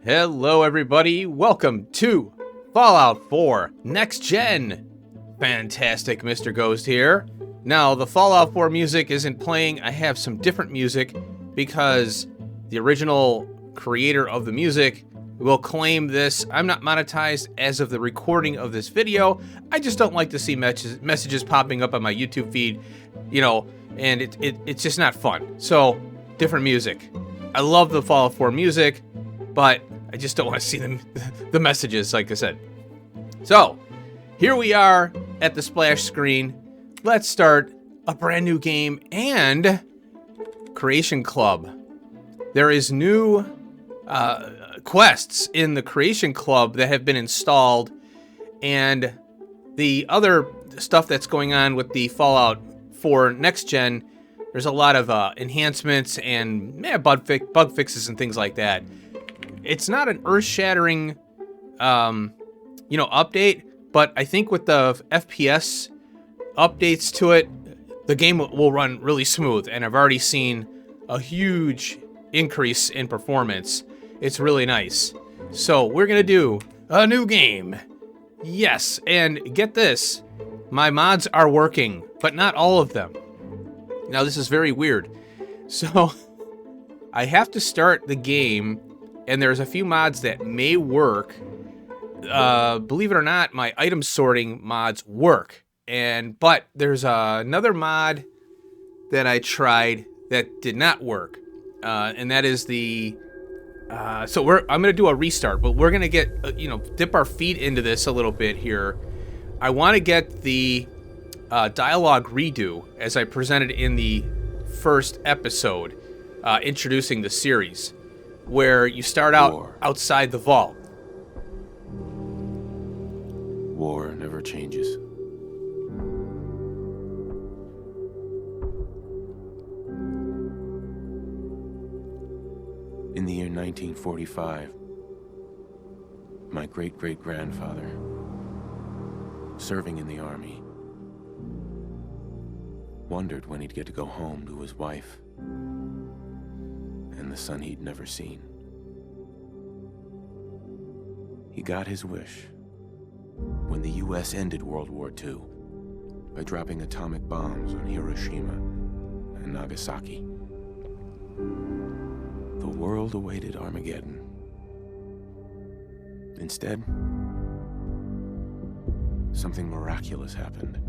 Hello everybody, welcome to Fallout 4 Next Gen. Fantastic, Mr. Ghost here. Now, the Fallout 4 music isn't playing. I have some different music because the original creator of the music will claim this. I'm not monetized as of the recording of this video. I just don't like to see messages popping up on my YouTube feed, you know, and it's just not fun. So, different music. I love the Fallout 4 music, but I just don't want to see the messages, like I said. So, here we are at the splash screen. Let's start a brand new game and Creation Club. There is new quests in the Creation Club that have been installed, and the other stuff that's going on with the Fallout 4 Next Gen, there's a lot of enhancements and bug fixes and things like that. It's not an earth-shattering, update, but I think with the FPS updates to it, the game will run really smooth, and I've already seen a huge increase in performance. It's really nice. So we're gonna do a new game. Yes, and get this, my mods are working, but not all of them. Now this is very weird. So I have to start the game, and there's a few mods that may work. Believe it or not, my item sorting mods work. But there's another mod that I tried that did not work. And that is the... I'm going to do a restart, but we're going to get, dip our feet into this a little bit here. I want to get the dialogue redo, as I presented in the first episode, introducing the series, where you start out outside the vault. War never changes. In the year 1945, my great-great-grandfather, serving in the army, wondered when he'd get to go home to his wife and the son he'd never seen. He got his wish when the U.S. ended World War II by dropping atomic bombs on Hiroshima and Nagasaki. The world awaited Armageddon. Instead, something miraculous happened.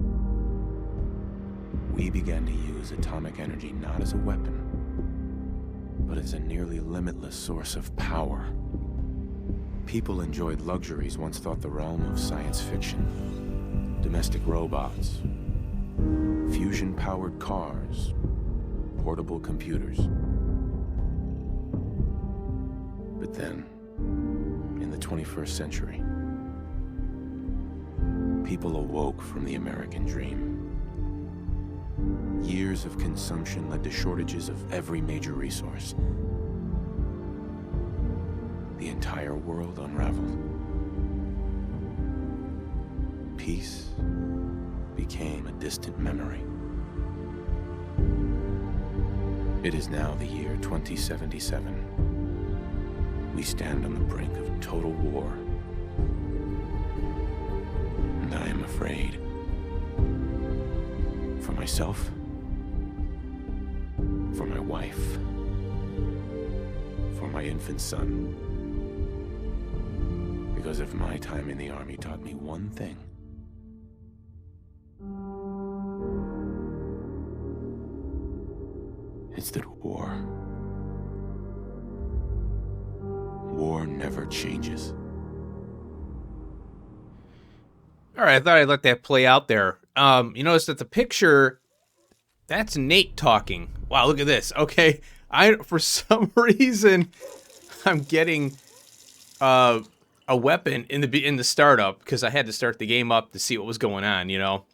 We began to use atomic energy not as a weapon, but as a nearly limitless source of power. People enjoyed luxuries once thought the realm of science fiction. Domestic robots, fusion-powered cars, portable computers. But then, in the 21st century, people awoke from the American dream. Years of consumption led to shortages of every major resource. The entire world unraveled. Peace became a distant memory. It is now the year 2077. We stand on the brink of total war. And I am afraid. For myself, for my wife, for my infant son. Because if my time in the army taught me one thing, it's that war never changes. All right, I thought I'd let that play out there. You notice that the picture, that's Nate talking. Wow, look at this. Okay, for some reason, I'm getting a weapon in the startup because I had to start the game up to see what was going on, you know?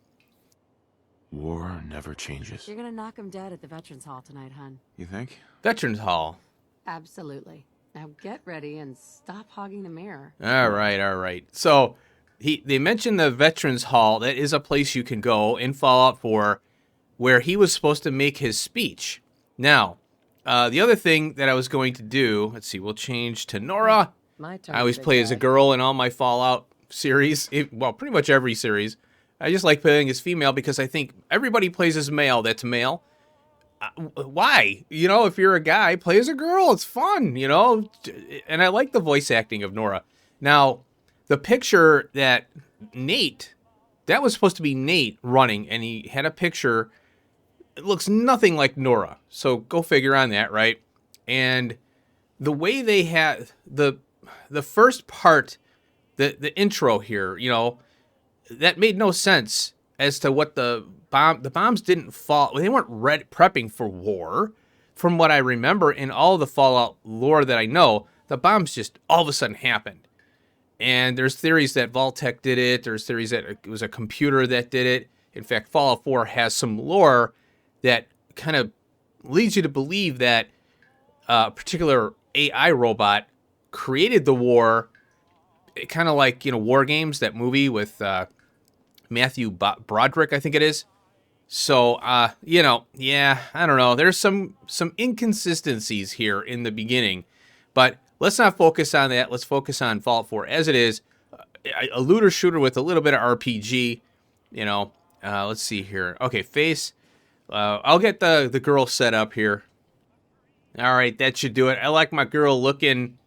War never changes. You're gonna knock him dead at the Veterans Hall tonight, hun. You think? Veterans Hall. Absolutely. Now get ready and stop hogging the mirror. All right. So, they mentioned the Veterans Hall. That is a place you can go in Fallout 4 where he was supposed to make his speech. Now, the other thing that I was going to do, let's see, we'll change to Nora. My turn. I always big play as a guy. girl in all my Fallout series. Well, pretty much every series. I just like playing as female because I think everybody plays as male that's male. Why? You know, if you're a guy, play as a girl. It's fun, you know? And I like the voice acting of Nora. Now, the picture that Nate, that was supposed to be Nate running, and he had a picture. It looks nothing like Nora. So go figure on that, right? And the way they had the first part, the intro here, you know, that made no sense as to what the bombs didn't fall. They weren't prepping for war. From what I remember in all the Fallout lore that I know, the bombs just all of a sudden happened. And there's theories that Vault-Tec did it. There's theories that it was a computer that did it. In fact, Fallout 4 has some lore that kind of leads you to believe that a particular AI robot created the war, kind of like, you know, War Games, that movie with Matthew Broderick, I think it is. So, you know, yeah, I don't know. There's some inconsistencies here in the beginning, but let's not focus on that. Let's focus on Fallout 4 as it is. A looter shooter with a little bit of RPG, you know. Let's see here. Okay, face. I'll get the girl set up here. All right, that should do it. I like my girl looking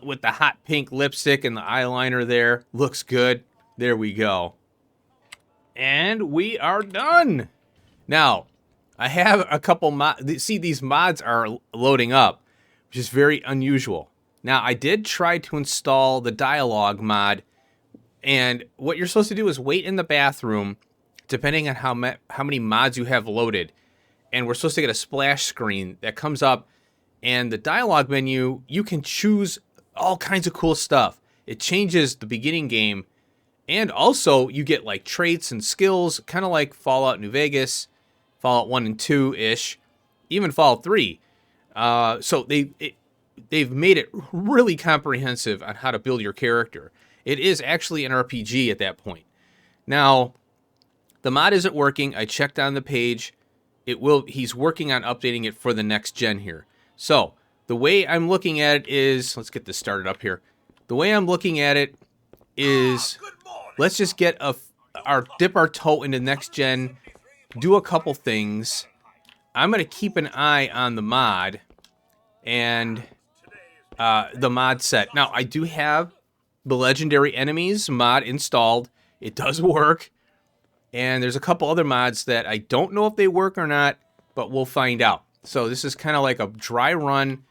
with the hot pink lipstick and the eyeliner there. Looks good. There we go. And we are done. Now, I have a couple mods. See, these mods are loading up, which is very unusual. Now, I did try to install the dialogue mod, and what you're supposed to do is wait in the bathroom, depending on how many mods you have loaded. And we're supposed to get a splash screen that comes up, and the dialogue menu, you can choose all kinds of cool stuff. It changes the beginning game. And also, you get like traits and skills, kind of like Fallout New Vegas, Fallout 1 and 2-ish, even Fallout 3. So they've made it really comprehensive on how to build your character. It is actually an RPG at that point. Now, the mod isn't working. I checked on the page. He's working on updating it for the next gen here. So, the way I'm looking at it is, let's get this started up here. The way I'm looking at it is, let's just get dip our toe into next gen, do a couple things. I'm going to keep an eye on the mod and the mod set. Now, I do have the Legendary Enemies mod installed. It does work. And there's a couple other mods that I don't know if they work or not, but we'll find out. So this is kind of like a dry run,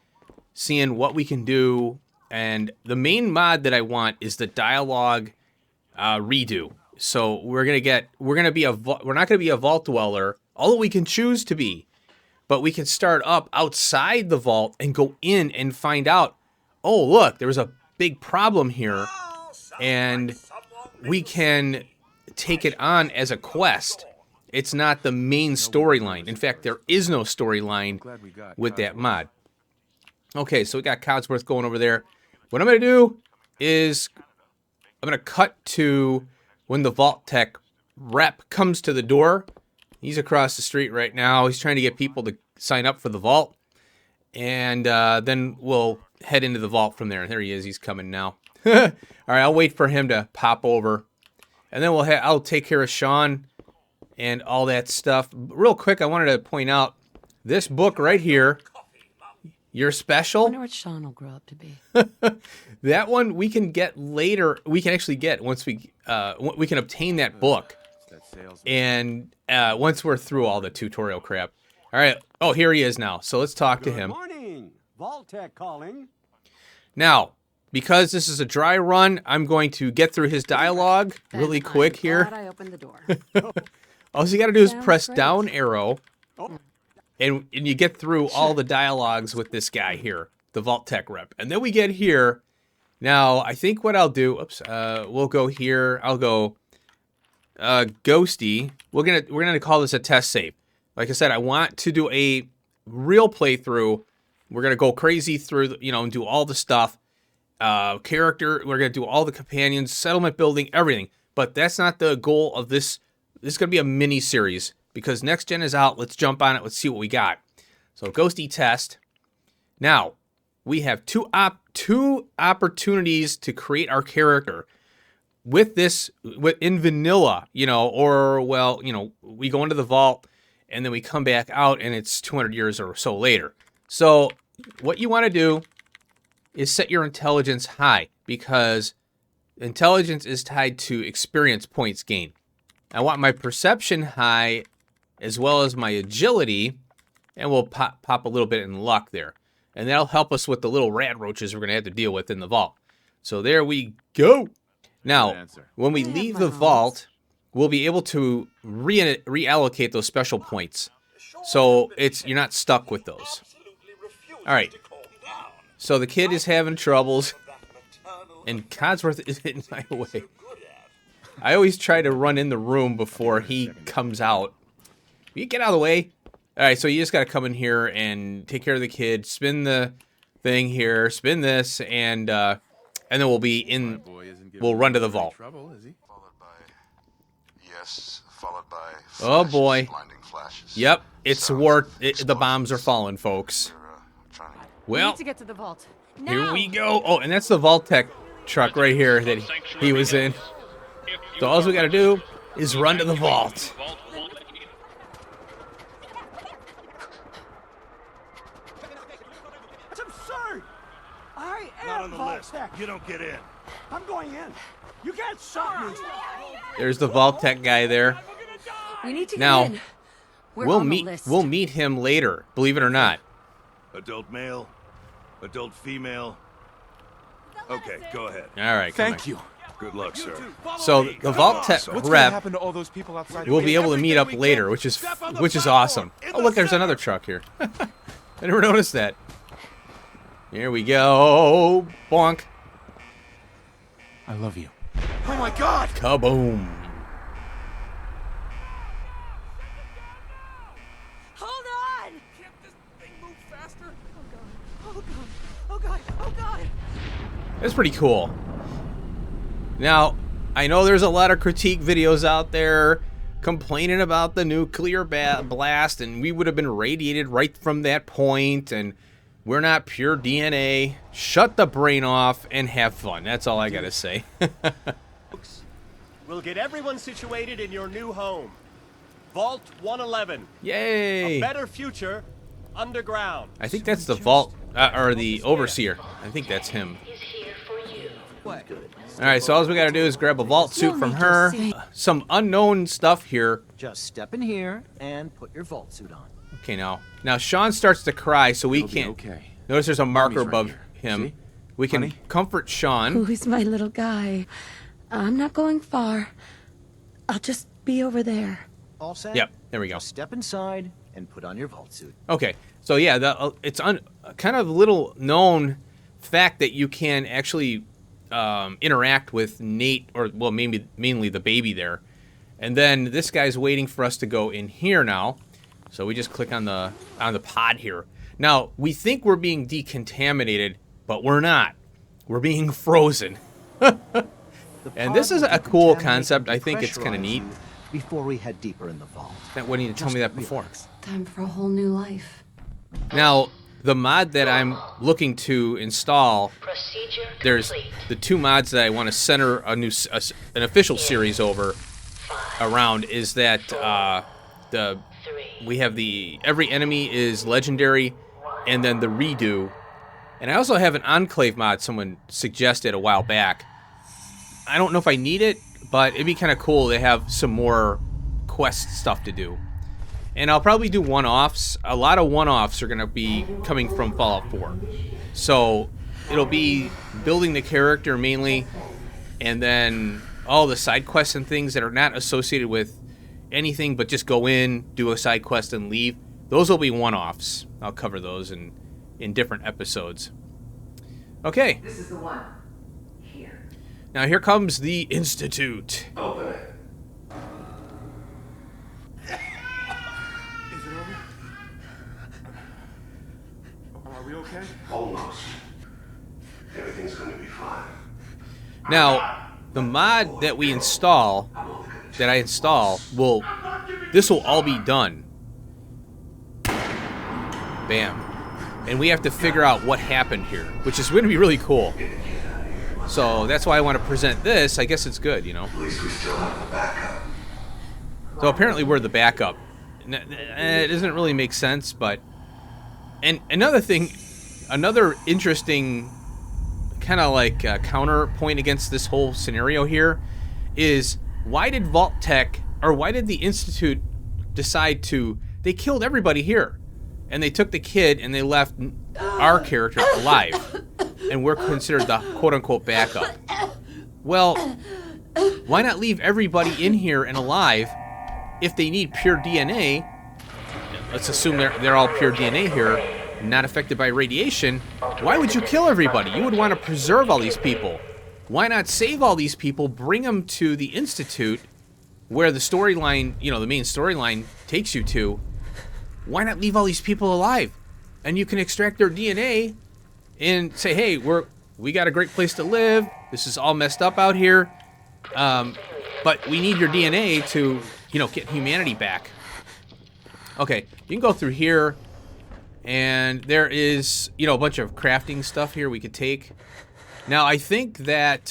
seeing what we can do. And the main mod that I want is the dialogue redo. So we're not going to be a vault dweller, although we can choose to be, but we can start up outside the vault and go in and find out, oh, look, there was a big problem here, and we can take it on as a quest. It's not the main storyline. In fact, there is no storyline with that mod. Okay, so we got Codsworth going over there. What I'm going to do is I'm going to cut to when the Vault-Tec rep comes to the door. He's across the street right now. He's trying to get people to sign up for the vault. And then we'll head into the vault from there. There he is. He's coming now. All right, I'll wait for him to pop over. And then I'll take care of Sean and all that stuff. Real quick, I wanted to point out this book right here, Your I Special. wonder what Sean will grow up to be. That one we can get later. We can actually get once we can obtain that book. And once we're through all the tutorial crap. All right. Oh, here he is now. So let's talk to him. Good morning. Vault-Tec calling. Now, because this is a dry run, I'm going to get through his dialogue really Then quick I'm here. glad I opened the door. All you got to do is Sounds press great. down arrow, and you get through all the dialogues with this guy here, the Vault-Tec rep. And then we get here. Now, I think what I'll do, we'll go here. I'll go Ghosty. We're gonna call this a test save. Like I said, I want to do a real playthrough. We're gonna go crazy through, and do all the stuff. Character. We're gonna do all the companions, settlement building, everything. But that's not the goal of this. This is gonna be a mini series because next gen is out. Let's jump on it. Let's see what we got. So Ghosty test. Now, we have two opportunities to create our character. With this, in vanilla, or, well, we go into the vault and then we come back out and it's 200 years or so later. So what you want to do is set your intelligence high, because intelligence is tied to experience points gained. I want my perception high as well as my agility, and we'll pop a little bit in luck there. And that'll help us with the little rat roaches we're going to have to deal with in the vault. So there we go. Now, when we leave the vault, we'll be able to reallocate those special points. So you're not stuck with those. All right. So the kid is having troubles, and Codsworth is in my way. I always try to run in the room before he comes out. Will you get out of the way? All right, so you just got to come in here and take care of the kid, spin the thing here, spin this, and then we'll be in. We'll run to the vault. Followed by oh boy. blinding flashes. Yep, it's war. The bombs are falling, folks. We Well, need to get to the vault. Now! here we go. Oh, and that's the Vault-Tec truck right here that he was in. So all we got to do is run to the vault. It's absurd! I Not am on the list. Vault-Tec. You don't get in. I'm going in. You can't stop me. There's the Vault-Tec guy there. We need to Now, get in. We're We'll on the meet. list. We'll meet him later. Believe it or not. Adult male, adult female. Okay, go ahead. All right. come Thank on. you. Good luck, sir. So the Vault-Tec What's gonna rep happen to all those people outside? will be able to meet up later, which is awesome. Oh, look, there's another truck here. I never noticed that. Here we go. Bonk. I love you. Oh my God! Kaboom. Hold on! Can't this thing move faster? Oh god! Oh god! Oh god! That's pretty cool. Now, I know there's a lot of critique videos out there complaining about the nuclear blast, and we would have been radiated right from that point, and we're not pure DNA. Shut the brain off and have fun. That's all I gotta say. We'll get everyone situated in your new home. Vault 111. Yay! A better future underground. I think that's the vault, or the overseer. I think that's him. Alright, so all we gotta do is grab a vault suit from her. Some unknown stuff here. Just step in here and put your vault suit on. Okay, now Sean starts to cry, so we It'll be can't. okay. Notice there's a marker Mommy's right above here. him. See? We can Honey? comfort Sean. Who's my little guy? I'm not going far. I'll just be over there. All set? Yep, there we go. Just step inside and put on your vault suit. Okay, so yeah, it's kind of little known fact that you can actually interact with Nate, or well, maybe mainly the baby there, and then this guy's waiting for us to go in here now. So we just click on the pod here. Now we think we're being decontaminated, but we're not. We're being frozen. And this is a cool concept. I think it's kind of neat. Before we head deeper in the vault. That wouldn't need to tell me that before. Time for a whole new life. Now, the mod that I'm looking to install, there's the two mods that I want to center an official series over around. Is that we have the every enemy is legendary, and then the redo, and I also have an enclave mod someone suggested a while back. I don't know if I need it, but it'd be kind of cool to have some more quest stuff to do. And I'll probably do one-offs. A lot of one-offs are going to be coming from Fallout 4. So it'll be building the character mainly, and then all the side quests and things that are not associated with anything, but just go in, do a side quest, and leave. Those will be one-offs. I'll cover those in different episodes. Okay. This is the one. Here. Now here comes the Institute. Open it. Are we okay? Almost. Everything's going to be fine. Now, the mod that we install, that I install, this will all be done. Bam. and we have to figure out what happened here, which is going to be really cool. So that's why I want to present this. I guess it's good, you know. At least we still have the backup. So apparently we're the backup. It doesn't really make sense, but... And another thing, another interesting kind of like counterpoint against this whole scenario here is, why did Vault Tech, or why did the Institute decide to... They killed everybody here. And they took the kid and they left our character alive. And we're considered the quote-unquote backup. Well, why not leave everybody in here and alive if they need pure DNA? Let's assume they're all pure DNA here, not affected by radiation. Why would you kill everybody? You would want to preserve all these people. Why not save all these people, bring them to the Institute, where the storyline, you know, the main storyline takes you to? Why not leave all these people alive? And you can extract their DNA and say, hey, we got a great place to live. This is all messed up out here. But we need your DNA to, you know, get humanity back. Okay, you can go through here, and there is, you know, a bunch of crafting stuff here we could take. Now, I think that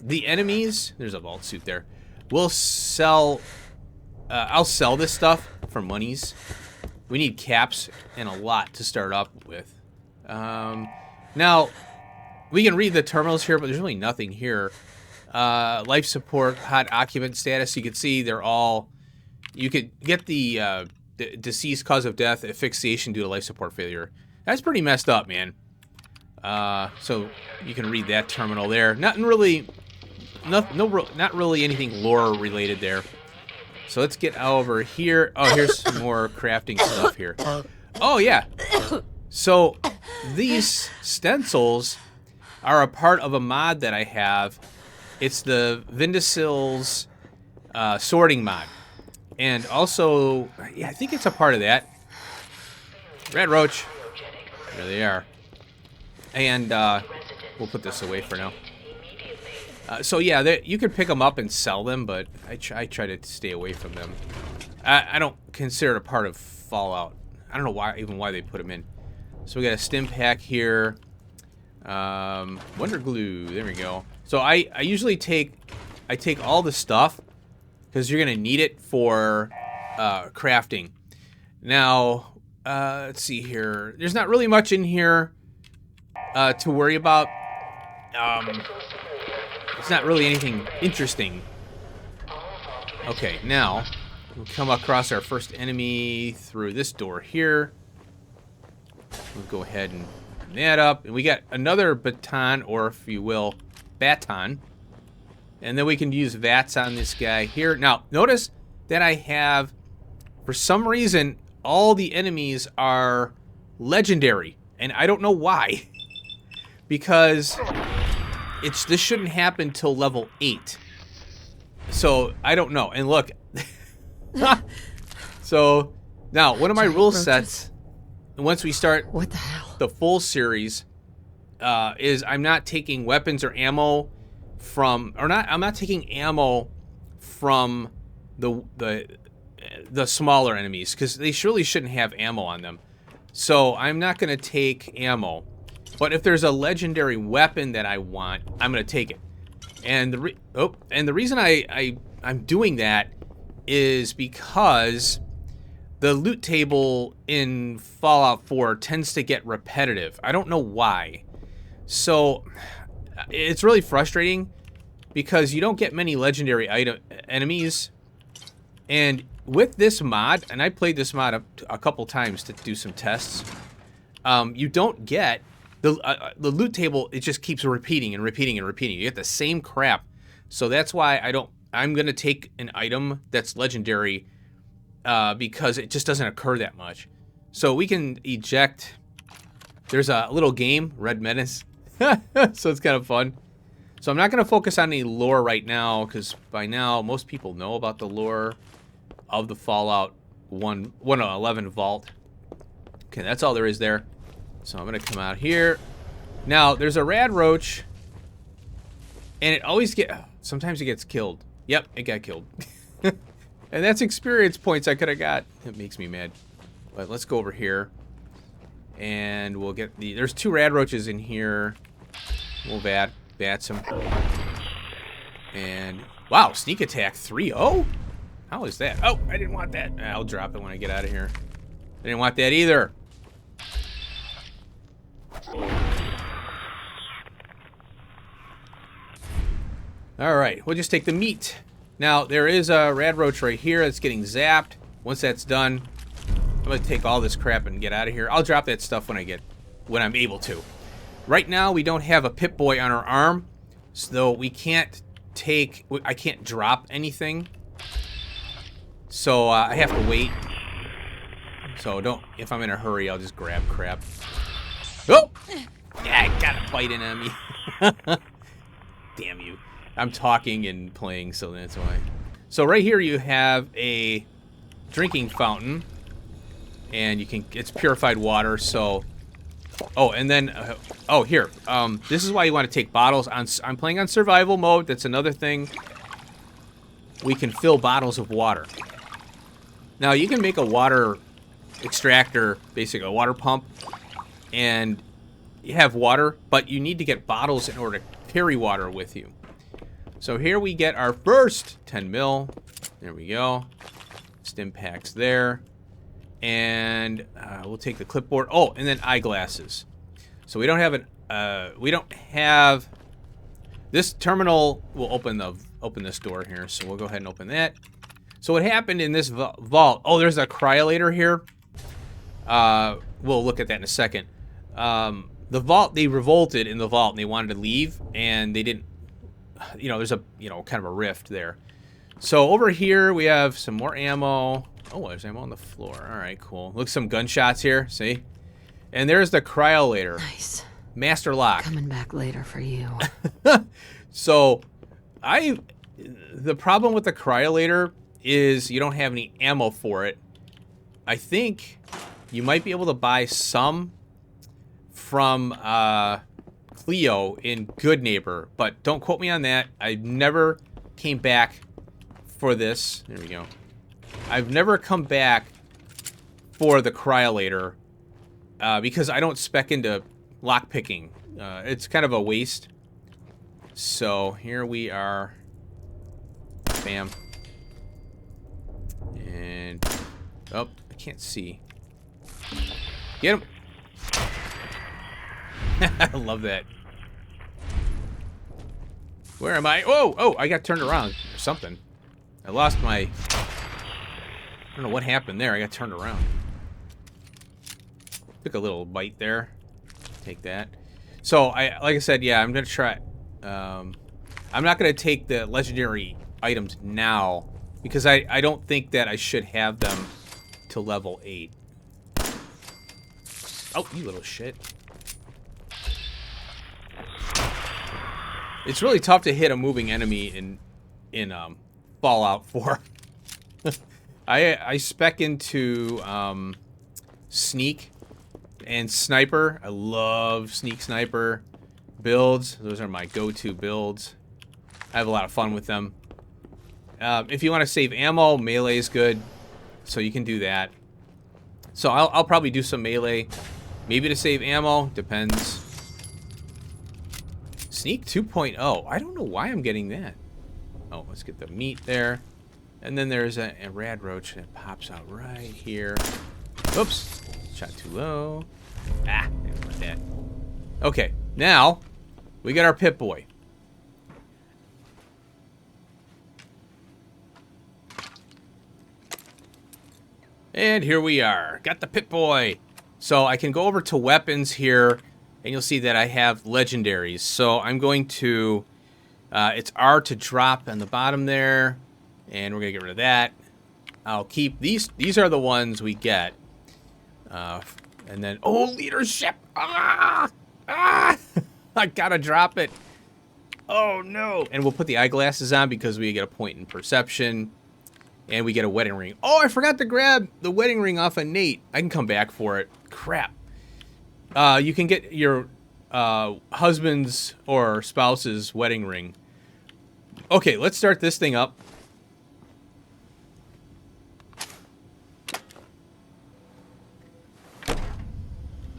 the enemies, there's a vault suit there, will sell, I'll sell this stuff for monies. We need caps and a lot to start up with. Now, we can read the terminals here, but there's really nothing here. Life support, hot occupant status, you can see they're all... You could get the deceased cause of death, asphyxiation due to life support failure. That's pretty messed up, man. So you can read that terminal there. Not really anything lore related there. So let's get over here. Oh, here's some more crafting stuff here. Oh, yeah. So these stencils are a part of a mod that I have. It's the Vindicil's sorting mod. And also, yeah, I think it's a part of that. Red Roach. There they are. And we'll put this away for now. So yeah, you can pick them up and sell them, but I try to stay away from them. I don't consider it a part of Fallout. I don't know why they put them in. So we got a stim pack here. Wonder glue. There we go. So I usually take all the stuff because you're gonna need it for crafting. Now let's see here. There's not really much in here to worry about. It's not really anything interesting. Okay, now we'll come across our first enemy through this door here. We'll go ahead and open that up. And we got another baton, or if you will, baton. And then we can use VATS on this guy here. Now, notice that I have, for some reason, all the enemies are legendary. And I don't know why. Because this shouldn't happen till level 8. So, I don't know. And look. So, now, one of my rule sets, once we start What the hell? the full series, is I'm not taking weapons or ammo from, I'm not taking ammo from the smaller enemies, because they surely shouldn't have ammo on them. So, I'm not going to take ammo. But if there's a legendary weapon that I want, I'm going to take it. And the reason I'm doing that is because the loot table in Fallout 4 tends to get repetitive. I don't know why. So it's really frustrating because you don't get many legendary enemies. And with this mod, and I played this mod a couple times to do some tests, you don't get... The loot table, it just keeps repeating and repeating and repeating. You get the same crap. So that's why I'm going to take an item that's legendary because it just doesn't occur that much. So we can eject. There's a little game, Red Menace. So it's kind of fun. So I'm not going to focus on any lore right now because by now most people know about the lore of the Fallout 111 vault. Okay, that's all there is there. So I'm going to come out here. Now, there's a rad roach. And it always sometimes it gets killed. Yep, it got killed. And that's experience points I could have got. It makes me mad. But let's go over here. And we'll get the... There's 2 rad roaches in here. We'll bats them. And... Wow, sneak attack 3-0? How is that? Oh, I didn't want that. I'll drop it when I get out of here. I didn't want that either. Alright, we'll just take the meat. Now, there is a rad roach right here that's getting zapped. Once that's done, I'm going to take all this crap and get out of here. I'll drop that stuff when I'm able to. Right now, we don't have a Pip-Boy on our arm, so we can't I can't drop anything. So, I have to wait. So, if I'm in a hurry, I'll just grab crap. Oh! Yeah, I got a bite in on me. Damn you. I'm talking and playing, so that's why. So right here you have a drinking fountain, and it's purified water. So, oh, and then here, this is why you want to take bottles. I'm playing on survival mode. That's another thing. We can fill bottles of water. Now you can make a water extractor, basically a water pump, and you have water, but you need to get bottles in order to carry water with you. So here we get our first 10 mil. There we go. Stim packs there. And we'll take the clipboard. Oh, and then eyeglasses. So we don't have this terminal will open this door here. So we'll go ahead and open that. So what happened in this vault? Oh, there's a cryolator here. We'll look at that in a second. The vault, they revolted in the vault and they wanted to leave, and they didn't. There's a, kind of a rift there. So over here, we have some more ammo. Oh, there's ammo on the floor. All right, cool. Look, some gunshots here. See? And there's the cryolator. Nice. Master lock. Coming back later for you. So, the problem with the cryolator is you don't have any ammo for it. I think you might be able to buy some from, Cleo in Good Neighbor, but don't quote me on that. I never came back for this. There we go. I've never come back for the cryolator because I don't spec into lockpicking. It's kind of a waste. So here we are. Bam. And oh, I can't see. Get him. I love that. Where am I? Oh, I got turned around or something. I lost my... I don't know what happened there. I got turned around. Took a little bite there. Take that. So, like I said, yeah, I'm going to try... I'm not going to take the legendary items now because I don't think that I should have them to level 8. Oh, you little shit. It's really tough to hit a moving enemy in Fallout 4. I spec into sneak and sniper. I love sneak sniper builds. Those are my go-to builds. I have a lot of fun with them. If you want to save ammo, melee is good, so you can do that. So I'll probably do some melee, maybe to save ammo. Depends. Sneak 2.0. I don't know why I'm getting that. Oh, let's get the meat there. And then there's a rad roach that pops out right here. Oops. Shot too low. Ah, I didn't want that. Okay, now we got our Pip-Boy. And here we are. Got the Pip-Boy. So I can go over to weapons here, and you'll see that I have legendaries. So I'm going to... it's R to drop on the bottom there. And we're going to get rid of that. I'll keep... These are the ones we get. And then... Oh, leadership! Ah! Ah! I gotta drop it. Oh, no. And we'll put the eyeglasses on because we get a point in perception. And we get a wedding ring. Oh, I forgot to grab the wedding ring off of Nate. I can come back for it. Crap. You can get your husband's or spouse's wedding ring. Okay, let's start this thing up.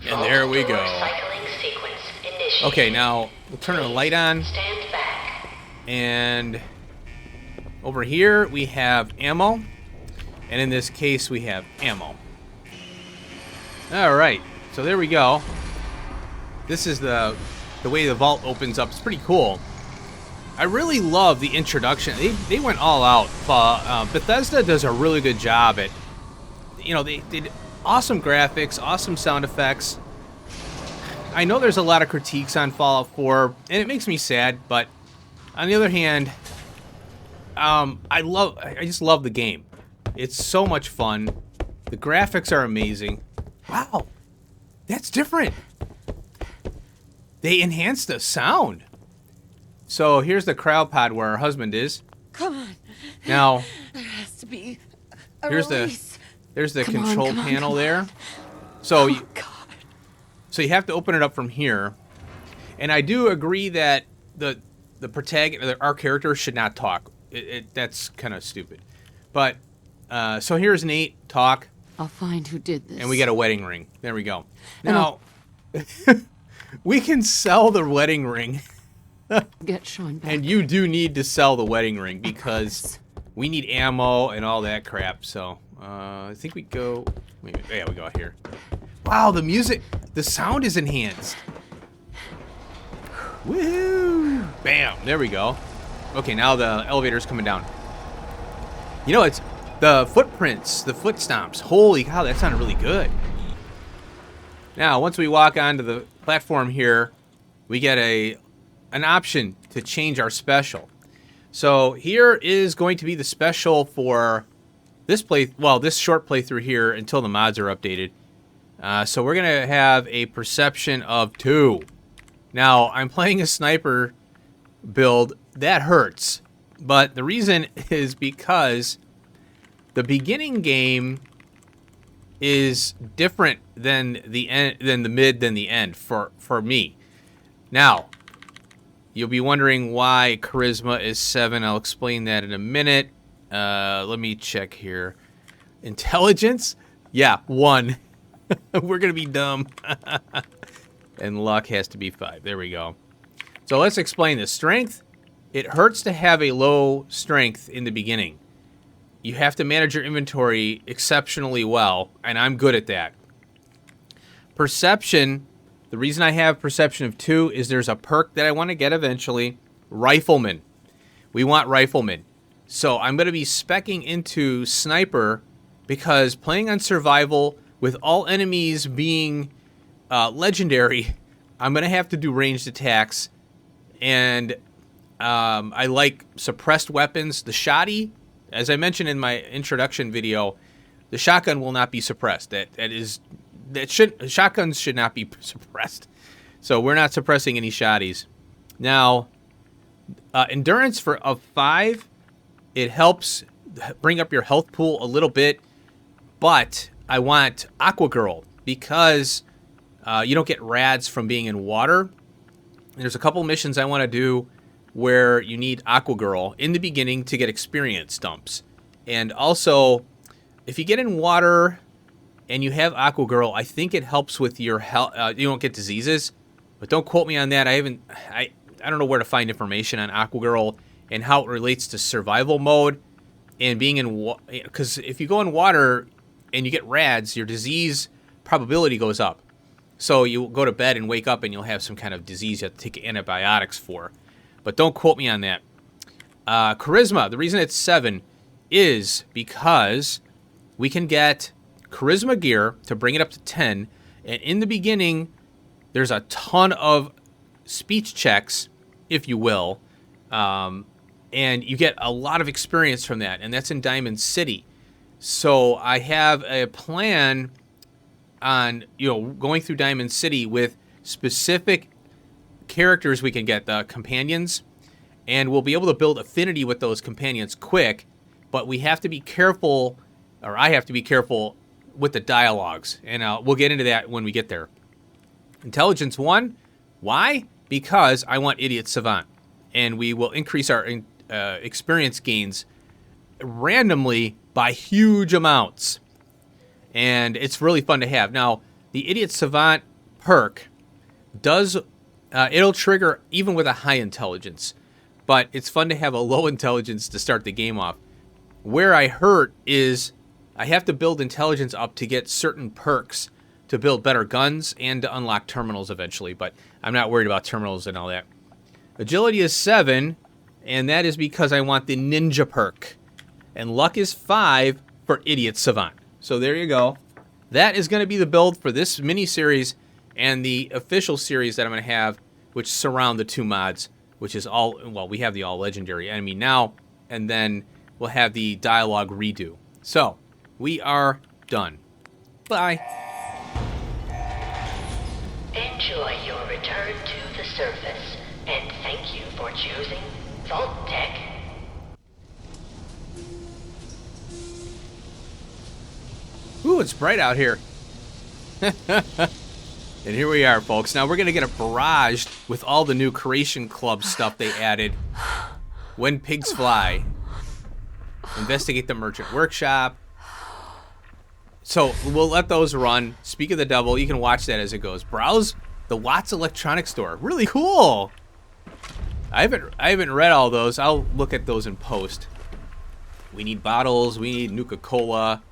And And there we go. Okay, now we'll turn the light on. And over here we have ammo. And in this case we have ammo. Alright, so there we go. This is the way the vault opens up. It's pretty cool. I really love the introduction. They went all out. Bethesda does a really good job at, they did awesome graphics, awesome sound effects. I know there's a lot of critiques on Fallout 4, and it makes me sad, but on the other hand, I just love the game. It's so much fun. The graphics are amazing. Wow, that's different. They enhanced the sound. So here's the crowd pod where her husband is. Come on. Now, There has to be a there's release. the Come on, control come on, panel come on. there. So Oh, God. So you have to open it up from here. And I do agree that the protagonist, our character, should not talk. That's kind of stupid. But so here's Nate talk. I'll find who did this. And we get a wedding ring. There we go. Now, we can sell the wedding ring. Get Sean back. And you do need to sell the wedding ring because we need ammo and all that crap. So I think we go. Yeah, we go out here. Wow, the music, the sound is enhanced. Woohoo! Bam! There we go. Okay, now the elevator's coming down. It's the footprints, the foot stomps. Holy cow, that sounded really good. Now, once we walk onto the platform here, we get an option to change our special. So here is going to be the special for this this short playthrough here until the mods are updated. So we're going to have a perception of 2. Now, I'm playing a sniper build. That hurts. But the reason is because the beginning game is different than the end, than the mid, than the end for me. Now, you'll be wondering why charisma is 7. I'll explain that in a minute. Let me check here. Intelligence? Yeah, 1. We're going to be dumb. And luck has to be 5. There we go. So let's explain this. Strength. It hurts to have a low strength in the beginning. You have to manage your inventory exceptionally well, and I'm good at that. Perception. The reason I have perception of 2 is there's a perk that I want to get eventually. Rifleman. We want rifleman. So I'm going to be speccing into sniper because playing on survival with all enemies being legendary, I'm going to have to do ranged attacks. And I like suppressed weapons. The shotty, as I mentioned in my introduction video, the shotgun will not be suppressed. Shotguns should not be suppressed. So we're not suppressing any shotties. Now, endurance of 5, it helps bring up your health pool a little bit, but I want Aqua Girl because you don't get rads from being in water. There's a couple missions I want to do where you need Aqua Girl in the beginning to get experience dumps. And also, if you get in water and you have Aqua Girl, I think it helps with your health. You don't get diseases, but don't quote me on that. I don't know where to find information on Aqua Girl and how it relates to survival mode and being in water. Because if you go in water and you get rads, your disease probability goes up. So you go to bed and wake up and you'll have some kind of disease you have to take antibiotics for. But don't quote me on that. Charisma, the reason it's 7 is because we can get charisma gear to bring it up to 10. And in the beginning, there's a ton of speech checks, if you will. And you get a lot of experience from that. And that's in Diamond City. So I have a plan on, going through Diamond City with specific characters we can get, the companions, and we'll be able to build affinity with those companions quick, but we have to be careful, or I have to be careful with the dialogues, and we'll get into that when we get there. Intelligence 1, why? Because I want Idiot Savant, and we will increase our experience gains randomly by huge amounts, and it's really fun to have. Now, the Idiot Savant perk does, it'll trigger even with a high intelligence. But it's fun to have a low intelligence to start the game off. Where I hurt is I have to build intelligence up to get certain perks to build better guns and to unlock terminals eventually. But I'm not worried about terminals and all that. Agility is 7, and that is because I want the ninja perk. And luck is 5 for Idiot Savant. So there you go. That is going to be the build for this mini-series and the official series that I'm going to have, which surround the 2 mods, which is all, well, we have the all-legendary enemy now, and then we'll have the dialogue redo. So, we are done. Bye. Enjoy your return to the surface, and thank you for choosing Vault Tech. Ooh, it's bright out here. And here we are, folks. Now we're going to get barraged with all the new Creation Club stuff they added. When Pigs Fly. Investigate the Merchant Workshop. So we'll let those run. Speak of the Devil. You can watch that as it goes. Browse the Watts Electronics Store. Really cool. I haven't read all those. I'll look at those in post. We need bottles. We need Nuka-Cola.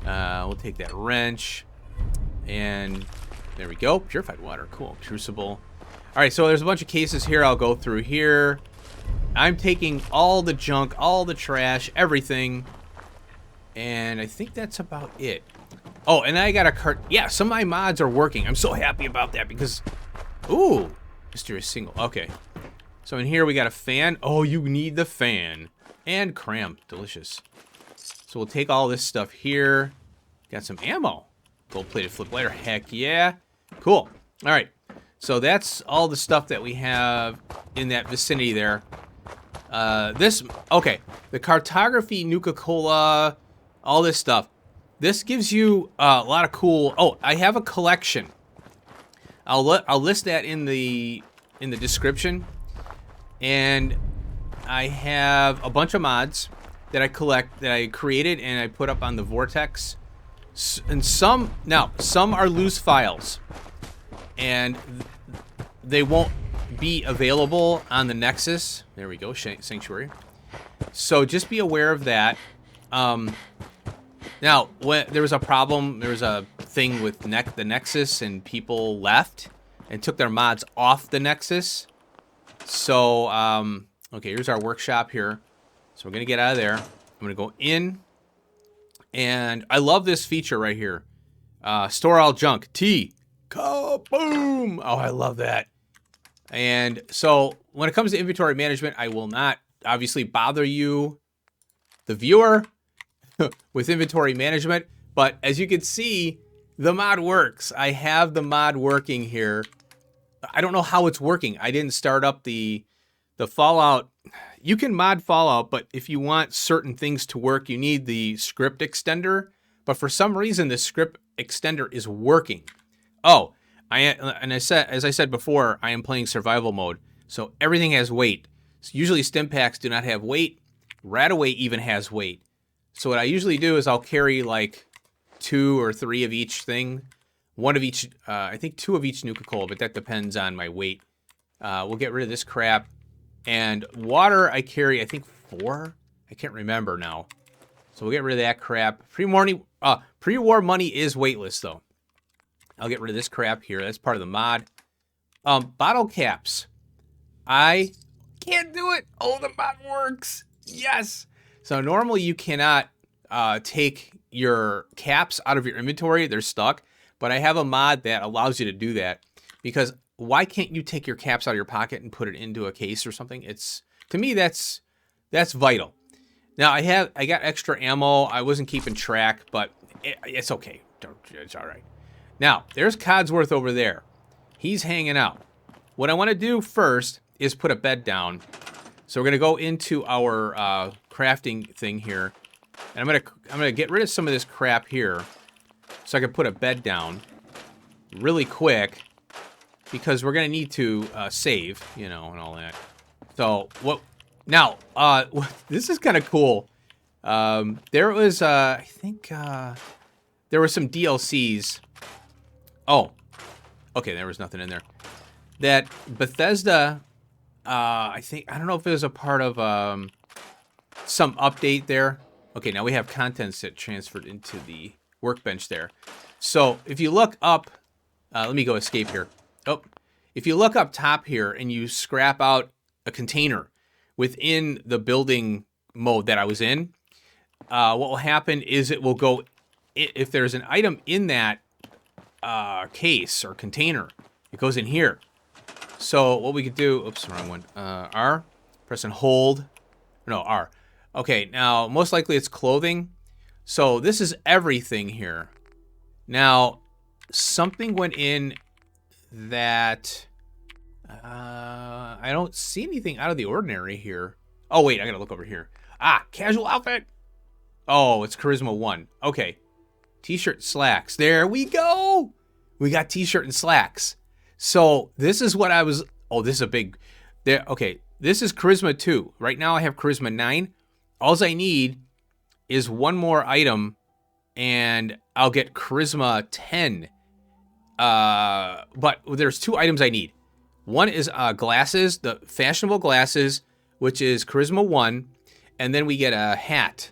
We'll take that wrench. And there we go. Purified water. Cool. Crucible. All right, so there's a bunch of cases here. I'll go through here. I'm taking all the junk, all the trash, everything. And I think that's about it. Oh, and I got a cart. Yeah, some of my mods are working. I'm so happy about that because... Ooh. Mysterious single. Okay. So in here we got a fan. Oh, you need the fan. And cram. Delicious. So we'll take all this stuff here. Got some ammo. Gold-plated flip lighter. Heck yeah. Cool. All right. So that's all the stuff that we have in that vicinity there. Okay. The cartography, Nuka-Cola, all this stuff. This gives you a lot of cool... Oh, I have a collection. I'll list that in the description. And I have a bunch of mods that I created and I put up on the Vortex. And some are loose files. And they won't be available on the Nexus. There we go, Sanctuary. So just be aware of that. Now, when there was a problem, there was a thing with the Nexus, and people left and took their mods off the Nexus. So, okay, here's our workshop here. So we're going to get out of there. I'm going to go in. And I love this feature right here. Store all junk. T. Kaboom! Oh, I love that. And so when it comes to inventory management, I will not obviously bother you, the viewer, with inventory management. But as you can see, the mod works. I have the mod working here. I don't know how it's working. I didn't start up the Fallout. You can mod Fallout, but if you want certain things to work, you need the script extender. But for some reason, the script extender is working. Oh, as I said before, I am playing survival mode, so everything has weight. So usually stim packs do not have weight. Radaway even has weight. So what I usually do is I'll carry like 2 or 3 of each thing. 1 of each, I think 2 of each Nuka-Cola, but that depends on my weight. We'll get rid of this crap. And water I carry, I think 4? I can't remember now. So we'll get rid of that crap. Pre-war money is weightless though. I'll get rid of this crap here. That's part of the mod. Bottle caps. I can't do it. Oh, the mod works. Yes. So normally you cannot take your caps out of your inventory. They're stuck. But I have a mod that allows you to do that. Because why can't you take your caps out of your pocket and put it into a case or something? To me, that's vital. Now I got extra ammo. I wasn't keeping track, but it's okay. It's all right. Now there's Codsworth over there. He's hanging out. What I want to do first is put a bed down. So we're gonna go into our crafting thing here, and I'm gonna get rid of some of this crap here, so I can put a bed down really quick, because we're gonna need to save, you know, and all that. So what? Now, this is kind of cool. There was, I think, there were some DLCs. Oh, Okay, there was nothing in there. That Bethesda, I don't know if it was a part of some update there. Okay, now we have contents that transferred into the workbench there. So if you look up, let me go escape here. Oh, if you look up top here and you scrap out a container within the building mode that I was in, what will happen is it will go, if there's an item in that case or container, it goes in here. So what we could do, oops, wrong one, R, press and hold, no, R. Okay, now most likely it's clothing. So this is everything here. Now, something went in that, I don't see anything out of the ordinary here. Oh wait, I gotta look over here. Ah, casual outfit. Oh, it's Charisma 1. Okay. T-shirt, slacks. There we go. We got T-shirt and slacks. So this is what I was... Oh, this is a big... There. Okay, this is Charisma 2. Right now I have Charisma 9. All I need is one more item, and I'll get Charisma 10. But there's 2 items I need. One is glasses, the fashionable glasses, which is Charisma 1. And then we get a hat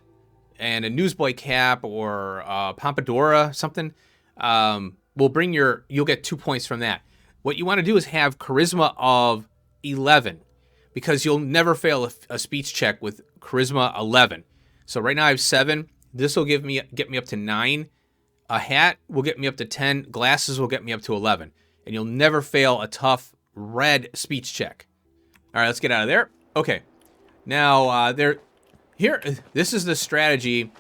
and a newsboy cap or Pompadora, something. You'll get 2 points from that. What you want to do is have Charisma of 11, because you'll never fail a speech check with Charisma 11. So right now I have 7. This will get me up to 9. A hat will get me up to 10. Glasses will get me up to 11. And you'll never fail a tough red speech check. All right, let's get out of there. Okay. Now, this is the strategy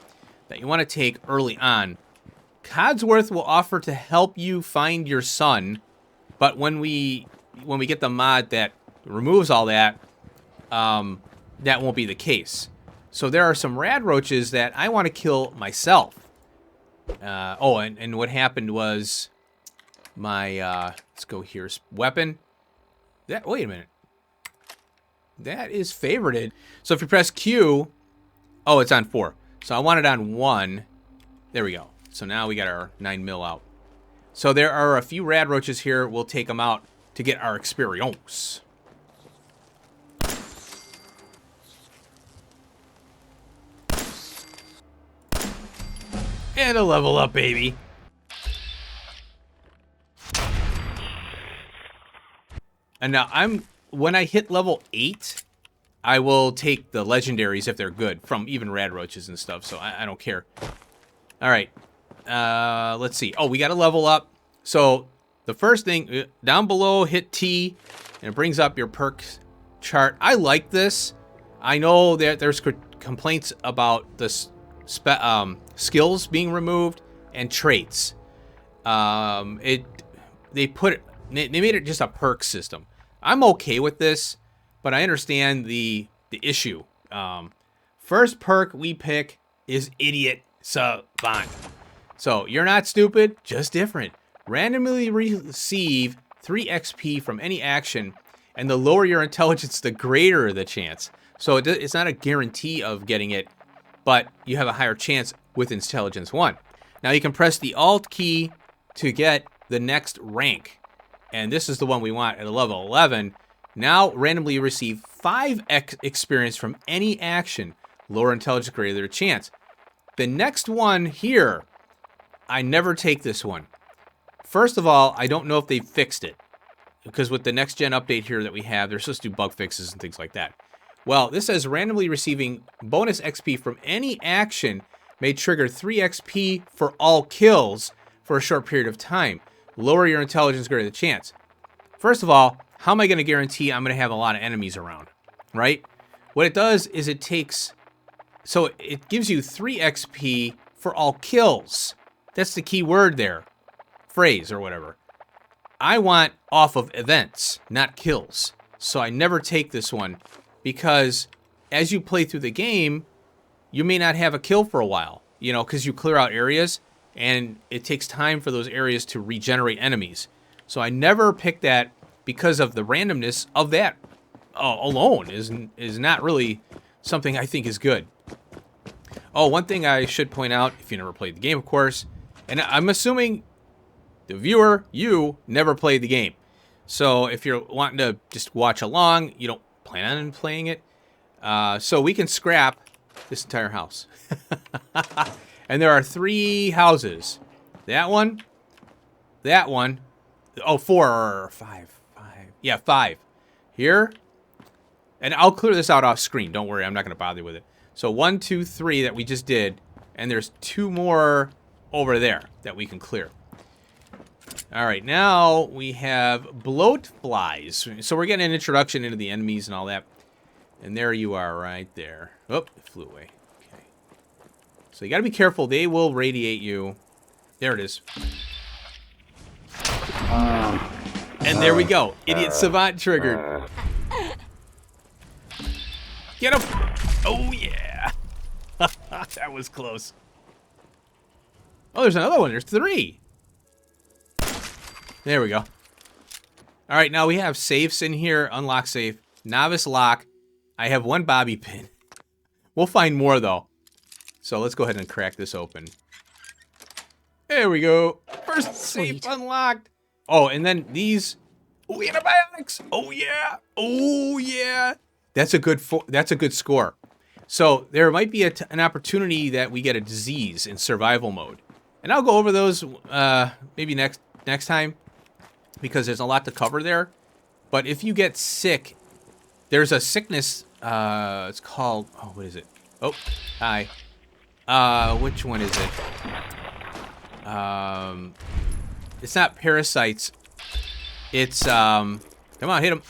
that you want to take early on. Codsworth will offer to help you find your son, but when we get the mod that removes all that, that won't be the case. So there are some rad roaches that I want to kill myself. And what happened was my let's go here, weapon. Wait a minute. That is favorited. So if you press Q, oh, it's on 4. So I want it on 1. There we go. So now we got our 9mm out. So there are a few rad roaches here. We'll take them out to get our experience. And a level up, baby. And now when I hit level 8, I will take the legendaries if they're good from even rad roaches and stuff. So I don't care. All right. Let's see. Oh, we got to level up. So the first thing down below, hit T, and it brings up your perks chart. I like this. I know that there's complaints about the skills being removed and traits. They made it just a perk system. I'm okay with this, but I understand the issue. First perk we pick is Idiot Savant. So you're not stupid, just different. Randomly receive 3 XP from any action, and the lower your intelligence, the greater the chance. So it's not a guarantee of getting it, but you have a higher chance with Intelligence 1. Now you can press the Alt key to get the next rank. And this is the one we want at a level 11. Now randomly receive 5 experience from any action. Lower intelligence, greater chance. The next one here, I never take this one. First of all, I don't know if they've fixed it. Because with the next gen update here that we have, they're supposed to do bug fixes and things like that. Well, this says randomly receiving bonus XP from any action may trigger 3 XP for all kills for a short period of time. Lower your intelligence, greater the chance. First of all, how am I going to guarantee I'm going to have a lot of enemies around, right? What it does is it gives you 3 XP for all kills. That's the key word there. Phrase or whatever. I want off of events, not kills. So I never take this one because as you play through the game, you may not have a kill for a while, because you clear out areas and it takes time for those areas to regenerate enemies. So I never pick that because of the randomness of that alone is not really something I think is good. Oh, one thing I should point out, if you never played the game, of course, and I'm assuming The viewer, you never played the game. So if you're wanting to just watch along, you don't plan on playing it. So we can scrap this entire house. And there are 3 houses. That one. Oh, 4 or 5. Yeah, 5. Here. And I'll clear this out off screen. Don't worry, I'm not going to bother you with it. So 1, 2, 3 that we just did. And there's 2 more over there that we can clear. All right, now we have bloat flies. So we're getting an introduction into the enemies and all that. And there you are right there. Oh, it flew away. Okay. So you got to be careful. They will radiate you. There it is. And there we go. Idiot Savant triggered. Get him. Oh, yeah. That was close. Oh, there's another one. There's 3. There we go. All right, now we have safes in here. Unlock safe. Novice lock. I have 1 bobby pin. We'll find more, though. So let's go ahead and crack this open. There we go. First safe unlocked. Oh, and then these. Oh, antibiotics. Oh, yeah. Oh, yeah. That's a good score. So there might be an opportunity that we get a disease in survival mode. And I'll go over those maybe next time, because there's a lot to cover there. But if you get sick, there's a sickness, it's called, oh, what is it? Oh, hi. Which one is it? It's not parasites. It's, come on, hit him.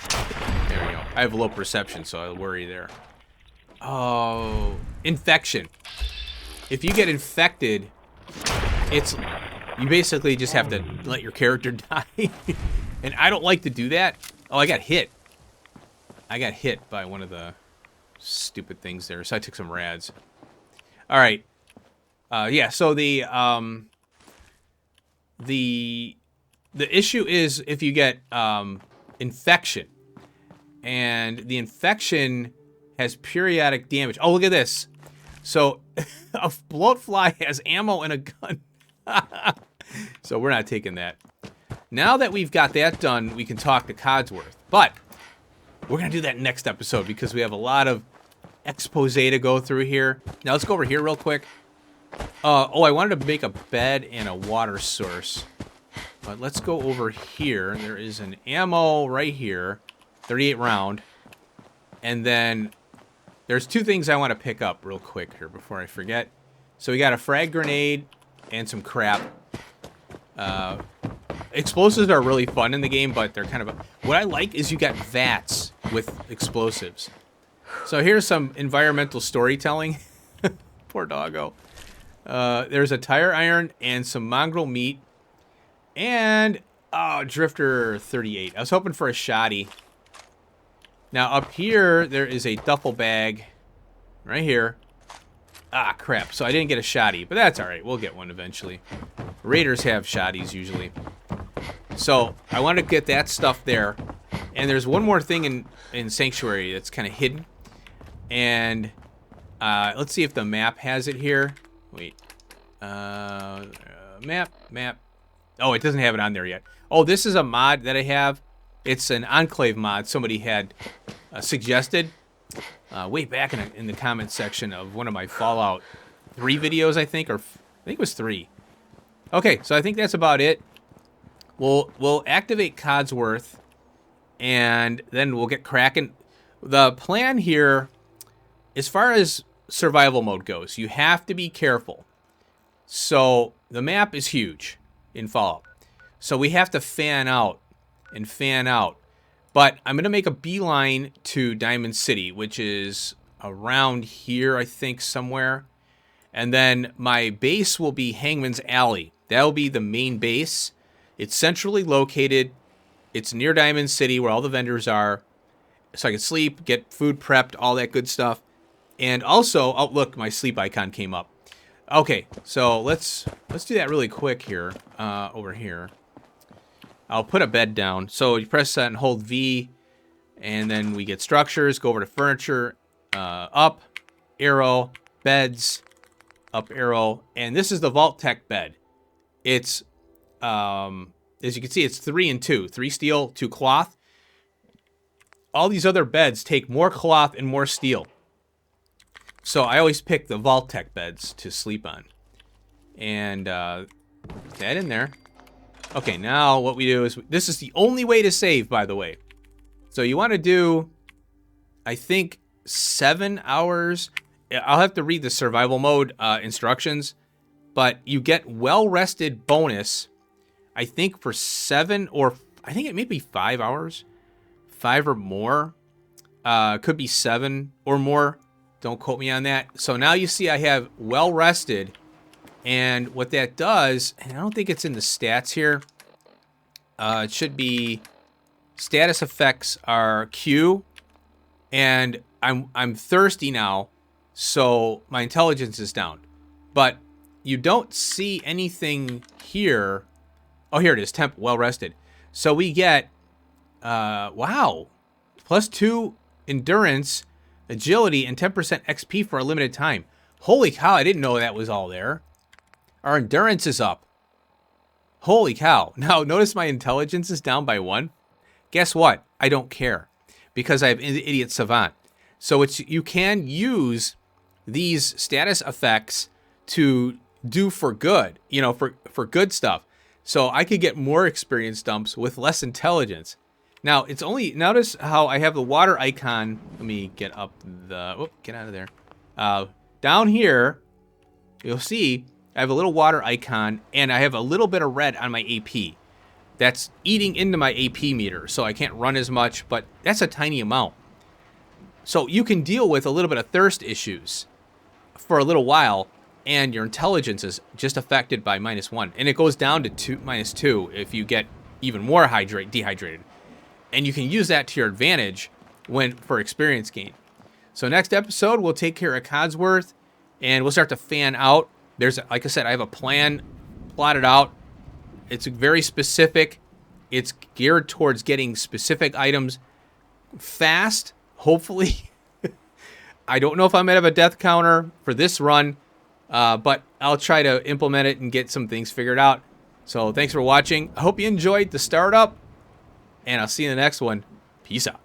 There we go. I have low perception, so I worry there. Oh, infection. If you get infected, you basically just have to let your character die. And I don't like to do that. Oh, I got hit. I got hit by one of the stupid things there, so I took some rads. All right. Yeah, so the issue is if you get infection, and the infection has periodic damage. Oh, look at this. So a bloatfly has ammo and a gun. So we're not taking that. Now that we've got that done, we can talk to Codsworth. But we're going to do that next episode because we have a lot of expose to go through here. Now let's go over here real quick. Oh, I wanted to make a bed and a water source. But let's go over here. There is an ammo right here. 38 round. And then there's 2 things I want to pick up real quick here before I forget. So we got a frag grenade and some crap. Explosives are really fun in the game, but they're kind of what I like is you got vats with explosives. So here's some environmental storytelling. Poor doggo. There's a tire iron and some mongrel meat. And, oh, Drifter 38. I was hoping for a shoddy. Now, up here, there is a duffel bag. Right here. Ah, crap. So I didn't get a shoddy, but that's all right. We'll get one eventually. Raiders have shoddies, usually. So, I want to get that stuff there. And there's one more thing in Sanctuary that's kind of hidden. And, let's see if the map has it here. Wait. Map. Oh, it doesn't have it on there yet. Oh, this is a mod that I have. It's an Enclave mod somebody had suggested way back in the comment section of one of my Fallout 3 videos, I think. Or I think it was 3. Okay, so I think that's about it. We'll activate Codsworth, and then we'll get cracking. The plan here, as far as survival mode goes, you have to be careful. So the map is huge in Fallout. So we have to fan out and fan out. But I'm going to make a beeline to Diamond City, which is around here, I think, somewhere. And then my base will be Hangman's Alley. That'll be the main base. It's centrally located. It's near Diamond City where all the vendors are. So I can sleep, get food prepped, all that good stuff. And also, oh, look, my sleep icon came up. Okay, so let's do that really quick here, over here. I'll put a bed down. So you press that and hold V, and then we get structures, go over to furniture, up, arrow, beds, up arrow, and this is the Vault Tech bed. It's as you can see, it's 3 and 2. 3 steel, 2 cloth. All these other beds take more cloth and more steel. So I always pick the Vault-Tec beds to sleep on. And that in there. Okay, now what we do is, this is the only way to save, by the way. So you want to do, I think, 7 hours. I'll have to read the survival mode instructions. But you get well-rested bonus, I think, for 7 or, I think it may be 5 hours. 5 or more. Could be 7 or more. Don't quote me on that. So now you see I have well-rested. And what that does, and I don't think it's in the stats here. It should be status effects are Q. And I'm thirsty now, so my intelligence is down. But you don't see anything here. Oh, here it is. Temp well rested. So we get wow. +2 endurance, agility, and 10% XP for a limited time. Holy cow, I didn't know that was all there. Our endurance is up. Holy cow. Now, notice my intelligence is down by 1. Guess what? I don't care. Because I have Idiot Savant. So you can use these status effects to do for good. You know, for good stuff. So I could get more experience dumps with less intelligence. Now, it's only... Notice how I have the water icon. Let me get up the... Oh, get out of there. Down here, you'll see... I have a little water icon, and I have a little bit of red on my AP. That's eating into my AP meter, so I can't run as much, but that's a tiny amount. So you can deal with a little bit of thirst issues for a little while, and your intelligence is just affected by -1. And it goes down to -2 if you get even more dehydrated. And you can use that to your advantage for experience gain. So next episode, we'll take care of Codsworth, and we'll start to fan out. There's, like I said, I have a plan plotted out. It's very specific. It's geared towards getting specific items fast, hopefully. I don't know if I'm going to have a death counter for this run, but I'll try to implement it and get some things figured out. So thanks for watching. I hope you enjoyed the startup, and I'll see you in the next one. Peace out.